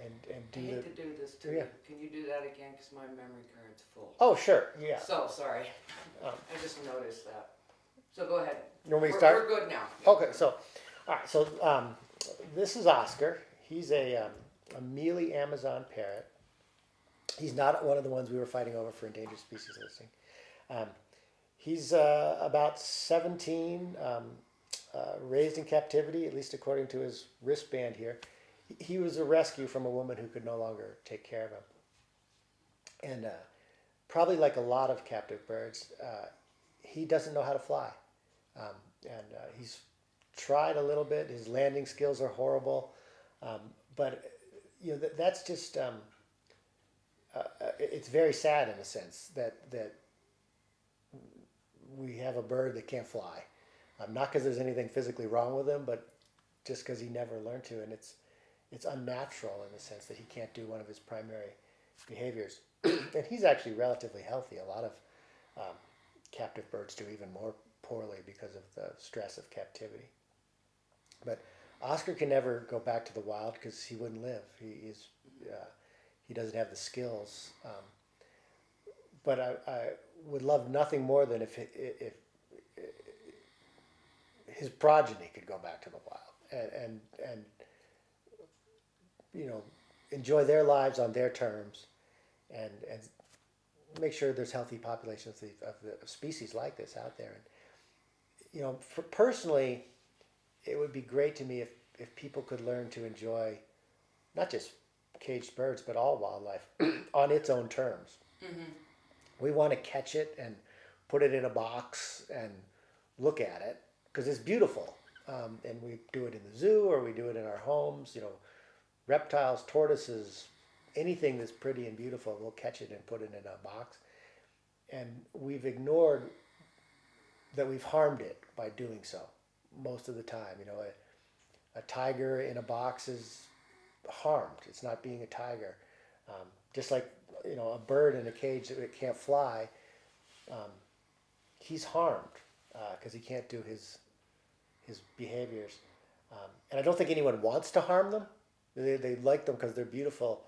and I do hate to do this to Yeah. you. Can you do that again? Because my memory card's full. Oh, sure, yeah. So, sorry. Um, I just noticed that. So go ahead. You want me to start? We're good now. Okay, so, all right, so this is Oscar. He's a mealy Amazon parrot. He's not one of the ones we were fighting over for endangered species listing. He's about 17, raised in captivity, at least according to his wristband here. He was a rescue from a woman who could no longer take care of him. And probably like a lot of captive birds, he doesn't know how to fly. He's tried a little bit. His landing skills are horrible. But you know, that's just, it's very sad in a sense that we have a bird that can't fly. Not because there's anything physically wrong with him, but just because he never learned to. And it's unnatural in the sense that he can't do one of his primary behaviors. And he's actually relatively healthy. A lot of captive birds do even more poorly because of the stress of captivity. But Oscar can never go back to the wild because he wouldn't live. He doesn't have the skills. But I would love nothing more than if his progeny could go back to the wild and you know, enjoy their lives on their terms and make sure there's healthy populations of species like this out there. And you know, personally, it would be great to me if people could learn to enjoy not just caged birds but all wildlife on its own terms. Mm-hmm. We want to catch it and put it in a box and look at it because it's beautiful. And we do it in the zoo or we do it in our homes. You know, reptiles, tortoises, anything that's pretty and beautiful, we'll catch it and put it in a box. And we've ignored that we've harmed it by doing so most of the time. You know, a tiger in a box is harmed. It's not being a tiger. Just like, you know, a bird in a cage that it can't fly, he's harmed because he can't do his behaviors. And I don't think anyone wants to harm them. They like them because they're beautiful.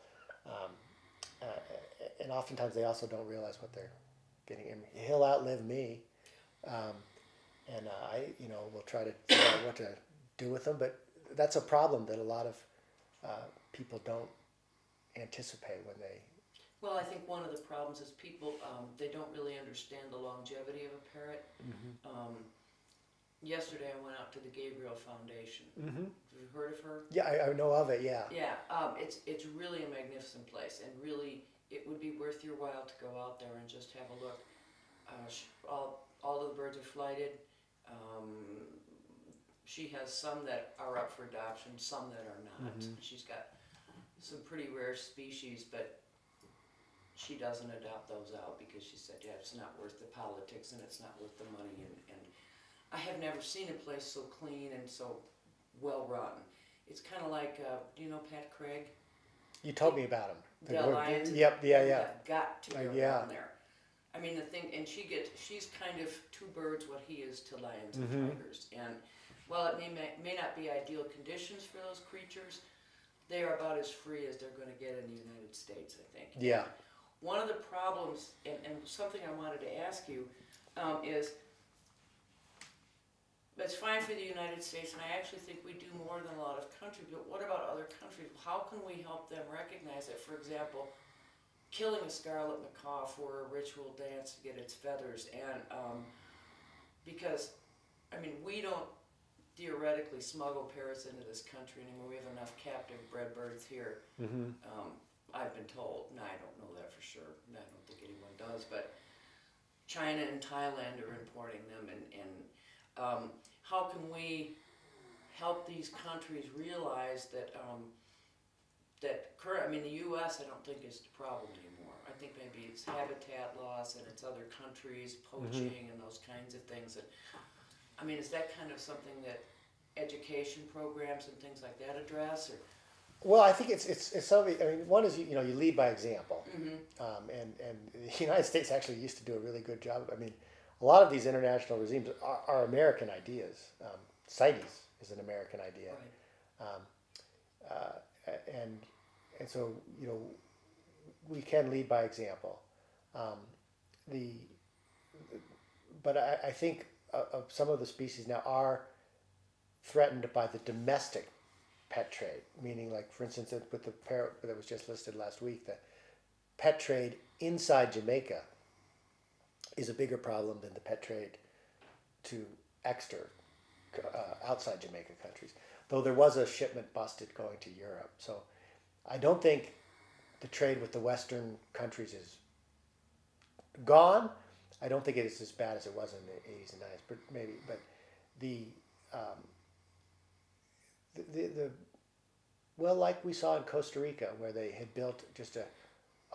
And oftentimes they also don't realize what they're getting. He'll outlive me. And I, you know, will try to figure out what to do with them. But that's a problem that a lot of people don't anticipate when they... Well, I think one of the problems is people, they don't really understand the longevity of a parrot. Mm-hmm. Yesterday I went out to the Gabriel Foundation. Mm-hmm. Have you heard of her? Yeah, I know of it, yeah. Yeah, it's really a magnificent place, and really it would be worth your while to go out there and just have a look. All of the birds are flighted. She has some that are up for adoption, some that are not. Mm-hmm. She's got some pretty rare species, but she doesn't adopt those out because she said, yeah, it's not worth the politics and it's not worth the money. And I have never seen a place so clean and so well run. It's kind of like, do you know Pat Craig? You told me about him. The Lions. Yep, yeah. Got to go down there. I mean, the thing, and she's kind of two birds what he is to lions and tigers. And while it may not be ideal conditions for those creatures, they are about as free as they're going to get in the United States, I think. Yeah. And one of the problems, and something I wanted to ask you, is that's fine for the United States, and I actually think we do more than a lot of countries, but what about other countries? How can we help them recognize that, for example, killing a scarlet macaw for a ritual dance to get its feathers, and because, I mean, we don't theoretically smuggle parrots into this country anymore. We have enough captive bred birds here. Mm-hmm. I've been told. No, I don't know that for sure. I don't think anyone does, but China and Thailand are importing them, and how can we help these countries realize that I mean, the U.S. I don't think is the problem anymore. I think maybe it's habitat loss and it's other countries poaching and those kinds of things. And I mean, is that kind of something that education programs and things like that address, or? Well, I think it's something. I mean, one is you lead by example, and the United States actually used to do a really good job. I mean, a lot of these international regimes are American ideas. CITES is an American idea, right. and so, you know, we can lead by example. Um, the but I think of some of the species now are threatened by the domestic pet trade, meaning, like, for instance, with the parrot that was just listed last week, the pet trade inside Jamaica is a bigger problem than the pet trade to outside Jamaica countries. Though there was a shipment busted going to Europe, so I don't think the trade with the Western countries is gone. I don't think it is as bad as it was in the 80s and 90s, but maybe. But the well, like we saw in Costa Rica, where they had built just a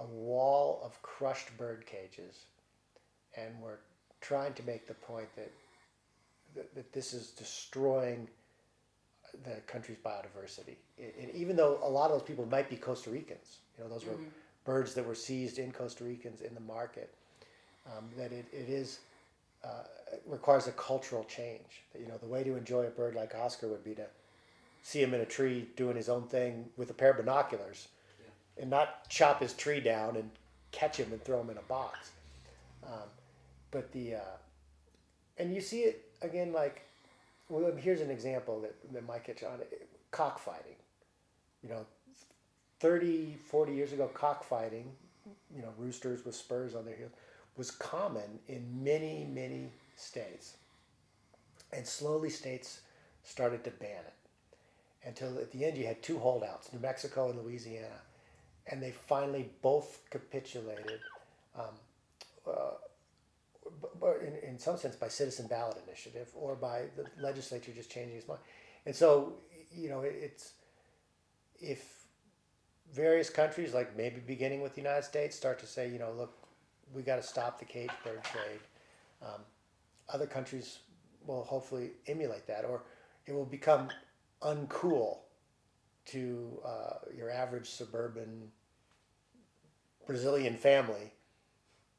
wall of crushed bird cages, and were trying to make the point that this is destroying the country's biodiversity. And even though a lot of those people might be Costa Ricans, you know, those were birds that were seized in Costa Ricans in the market, that it requires a cultural change. That, you know, the way to enjoy a bird like Oscar would be to see him in a tree doing his own thing with a pair of binoculars, and not chop his tree down and catch him and throw him in a box. But and you see it again, like, well, here's an example that might catch on. Cockfighting. You know, 30, 40 years ago, cockfighting, you know, roosters with spurs on their heels, was common in many, many states. And slowly states started to ban it. Until at the end you had two holdouts, New Mexico and Louisiana. And they finally both capitulated, but in some sense by citizen ballot initiative, or by the legislature just changing its mind. And so, you know, it's, if various countries, like maybe beginning with the United States, start to say, you know, look, we got to stop the cage bird trade, other countries will hopefully emulate that, or it will become uncool to your average suburban Brazilian family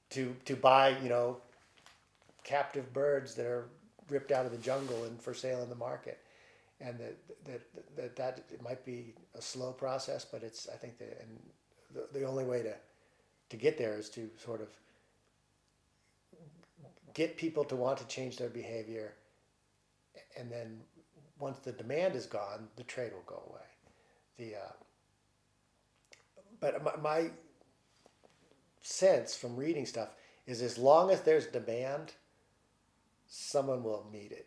to buy, you know, captive birds that are ripped out of the jungle and for sale in the market. And that it might be a slow process, but it's, I think the only way to get there is to sort of get people to want to change their behavior, and then once the demand is gone, the trade will go away. But my sense from reading stuff is, as long as there's demand, someone will meet it,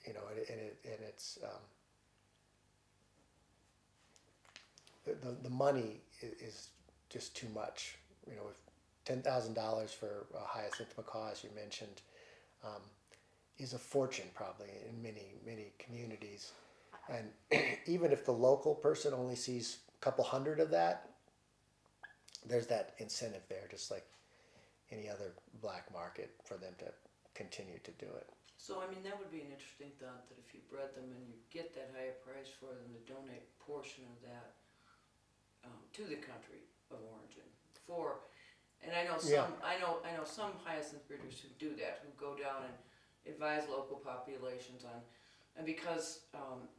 you know, and it's the money is just too much. You know, $10,000 for a hyacinth macaw, as you mentioned, is a fortune probably in many communities. And even if the local person only sees a couple hundred of that, there's that incentive there, just like any other black market, for them to continue to do it. So, I mean, that would be an interesting thought, that if you bred them and you get that higher price for them, to donate a portion of that to the country of origin. And I know some, I know some hyacinth breeders who do that, who go down and advise local populations on, and because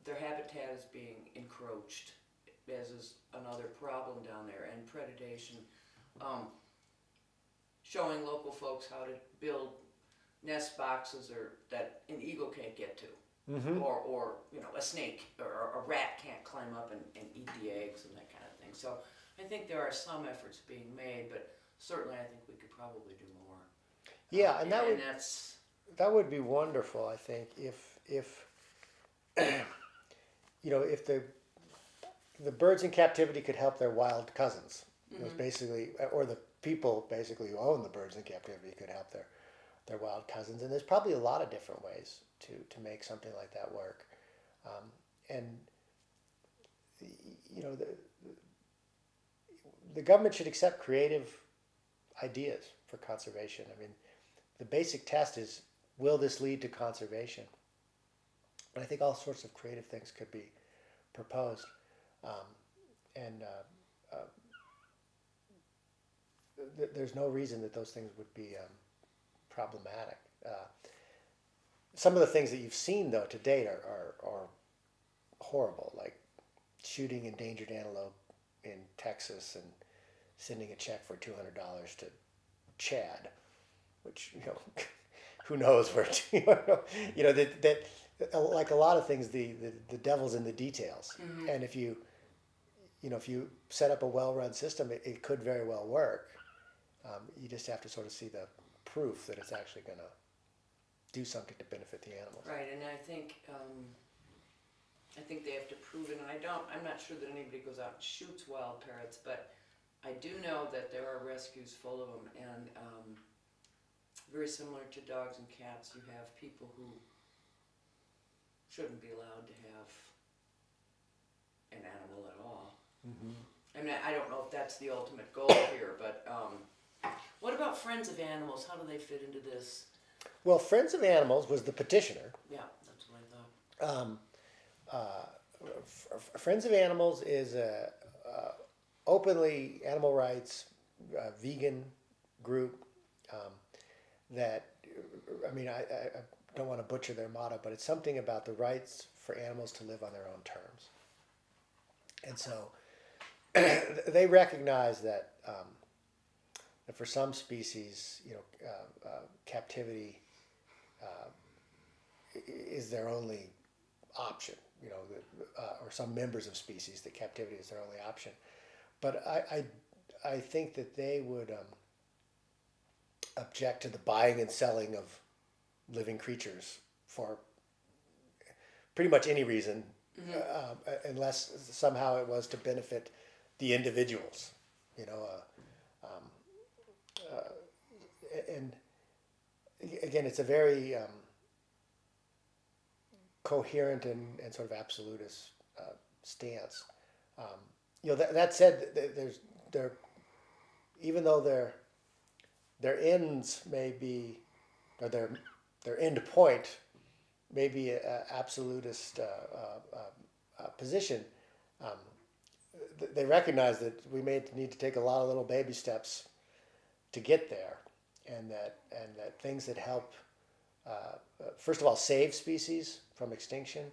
their habitat is being encroached, as is another problem down there, and predation, showing local folks how to build nest boxes that an eagle can't get to, or you know, a snake or a rat can't climb up and eat the eggs and that kind of thing. So I think there are some efforts being made, but certainly I think we could probably do more. Yeah, and that would be wonderful. I think if you know, if the birds in captivity could help their wild cousins, it was basically, or the people basically who own the birds in captivity could help their wild cousins. And there's probably a lot of different ways to make something like that work. And you know, the government should accept creative ideas for conservation. I mean, the basic test is, will this lead to conservation? But I think all sorts of creative things could be proposed. There's no reason that those things would be problematic. Some of the things that you've seen, though, to date are horrible, like shooting endangered antelope in Texas and sending a check for $200 to Chad, which, who knows where that like a lot of things, the devil's in the details. Mm-hmm. And if you set up a well-run system, it could very well work. You just have to sort of see the proof that it's actually going to do something to benefit the animals. Right, and I think they have to prove it, and I'm not sure that anybody goes out and shoots wild parrots, but I do know that there are rescues full of them, and very similar to dogs and cats, you have people who shouldn't be allowed to have an animal at all. Mm-hmm. I mean, I don't know if that's the ultimate goal here, but what about Friends of Animals? How do they fit into this? Well, Friends of Animals was the petitioner. Yeah, that's what I thought. Friends of Animals is a openly animal rights vegan group that, I mean, I don't want to butcher their motto, but it's something about the rights for animals to live on their own terms. And so they recognize that for some species, captivity is their only option. Or some members of species that captivity is their only option. But I think that they would object to the buying and selling of living creatures for pretty much any reason, unless somehow it was to benefit the individuals, and again, it's a very coherent and sort of absolutist stance. That said, even though their ends may be, or their end point may be an absolutist position, they recognize that we may need to take a lot of little baby steps to get there, and that things that help, first of all, save species from extinction,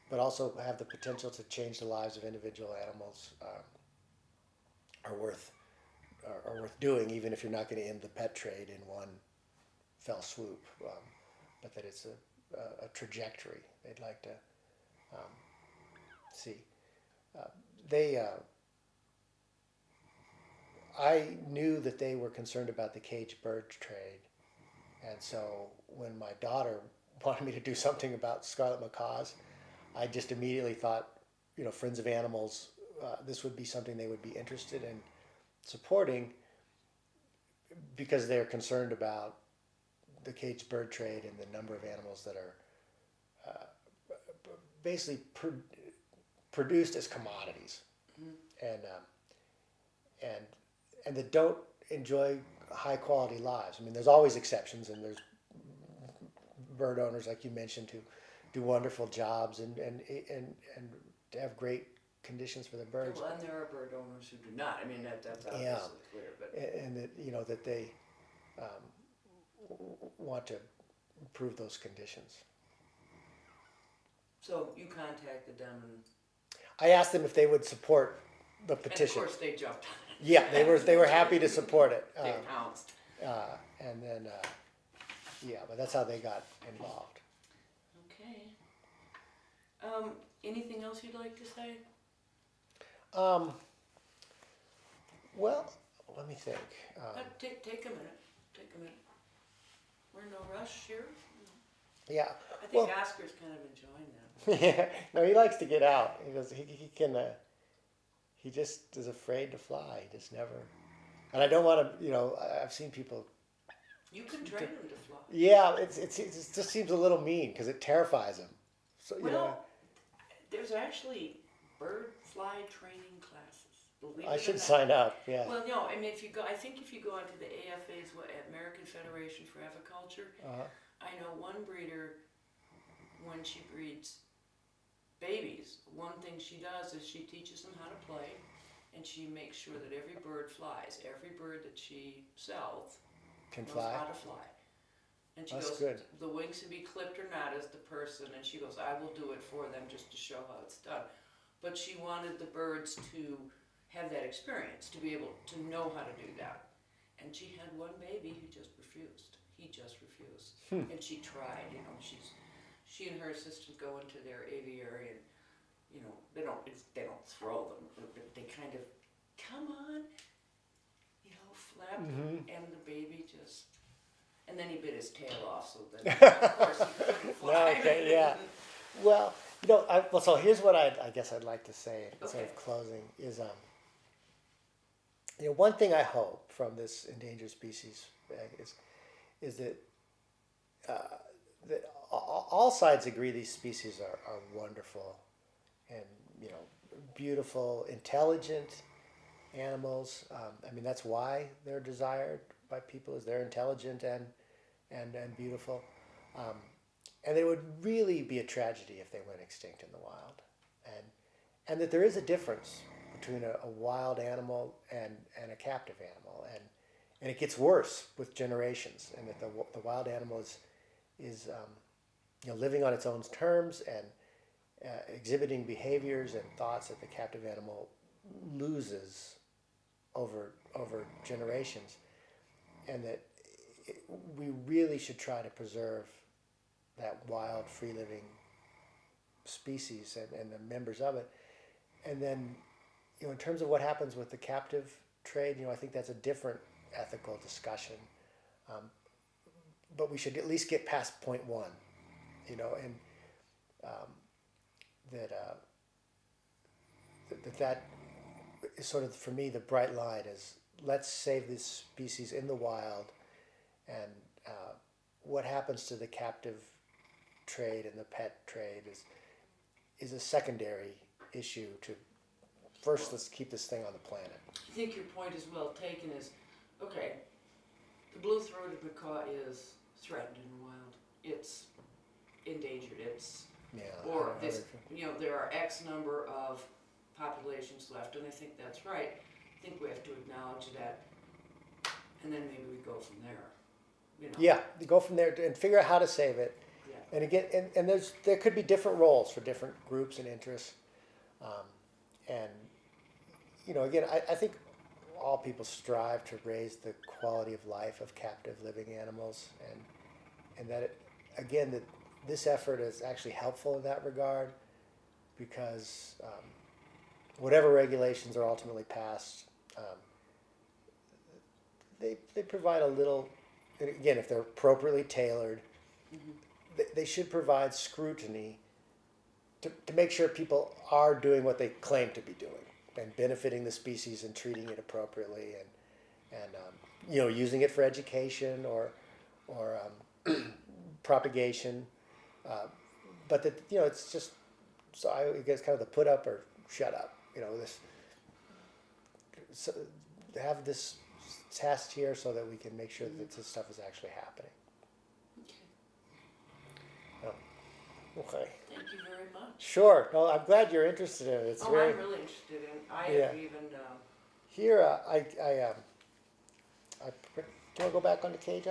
but also have the potential to change the lives of individual animals are worth doing, even if you're not going to end the pet trade in one fell swoop, but that it's a trajectory they'd like to see. I knew that they were concerned about the caged bird trade, and so when my daughter wanted me to do something about scarlet macaws, I just immediately thought, Friends of Animals, this would be something they would be interested in supporting, because they're concerned about the caged bird trade and the number of animals that are basically produced as commodities, and that don't enjoy high quality lives. I mean, there's always exceptions, and there's bird owners, like you mentioned, who do wonderful jobs and to have great conditions for the birds. Well, and there are bird owners who do not. I mean, that's obviously clear. But and that that they want to improve those conditions. So you contacted them, and I asked them if they would support the petition. And of course, they jumped on it. Yeah, they were happy to support it. They pounced. And then but that's how they got involved. Okay. Anything else you'd like to say? Well, let me think. Take a minute. Take a minute. We're in no rush here. Yeah. I think Oscar's kind of enjoying that. Yeah. No, he likes to get out. He does. He can. He just is afraid to fly. He just never. And I don't want to. I've seen people. You can train him to fly. Yeah, it just seems a little mean because it terrifies him. So there's actually bird fly training classes. I should sign up. Yeah. Well, no, I mean, if you go onto the AFA's American Federation for Aviculture, I know one breeder, when she breeds babies, one thing she does is she teaches them how to play, and she makes sure that every bird flies. Every bird that she sells knows how to fly. And she goes, good. The wings can be clipped or not as the person, and she goes, I will do it for them just to show how it's done. But she wanted the birds to have that experience, to be able to know how to do that. And she had one baby who just refused. He just refused. And she tried, you know, she and her assistant go into their aviary and, you know, they don't throw them, but they kind of, come on, you know, flap them, and the baby just, and then he bit his tail off, so then, of course, he couldn't fly. No, okay, yeah. Well, you know, so here's what I guess I'd like to say instead of closing is, you know, one thing I hope from this endangered species is that that all sides agree these species are wonderful and, you know, beautiful, intelligent animals. I mean, that's why they're desired by people, is they're intelligent and beautiful. And it would really be a tragedy if they went extinct in the wild. And that there is a difference between a wild animal and a captive animal. And it gets worse with generations. And that the wild animal is you know, living on its own terms and exhibiting behaviors and thoughts that the captive animal loses over generations. And that we really should try to preserve that wild, free-living species and the members of it. And then, you know, in terms of what happens with the captive trade, you know, I think that's a different ethical discussion. But we should at least get past point one, you know, and that is sort of, for me, the bright line is, let's save this species in the wild, and what happens to the captive trade and the pet trade is a secondary issue to, first, let's keep this thing on the planet. I think your point is well taken. Is, okay, the blue-throated macaw is threatened in the wild. It's endangered. It's, or this, you know, there are X number of populations left, and I think that's right. I think we have to acknowledge that, and then maybe we go from there. You know? Yeah, go from there and figure out how to save it. Yeah. And again, and there could be different roles for different groups and interests. And, you know, again, I think all people strive to raise the quality of life of captive living animals, and that, again, that this effort is actually helpful in that regard, because whatever regulations are ultimately passed, they provide a little, again, if they're appropriately tailored, they should provide scrutiny to make sure people are doing what they claim to be doing and benefiting the species and treating it appropriately, and you know, using it for education or propagation, but that, you know, it's just, so I guess kind of the put up or shut up, you know, this, so have this test here so that we can make sure that this stuff is actually happening. Okay. Thank you very much. Sure. Well, I'm glad you're interested in it. It's I'm really interested in. I have even. Here, do you want to go back on the cage?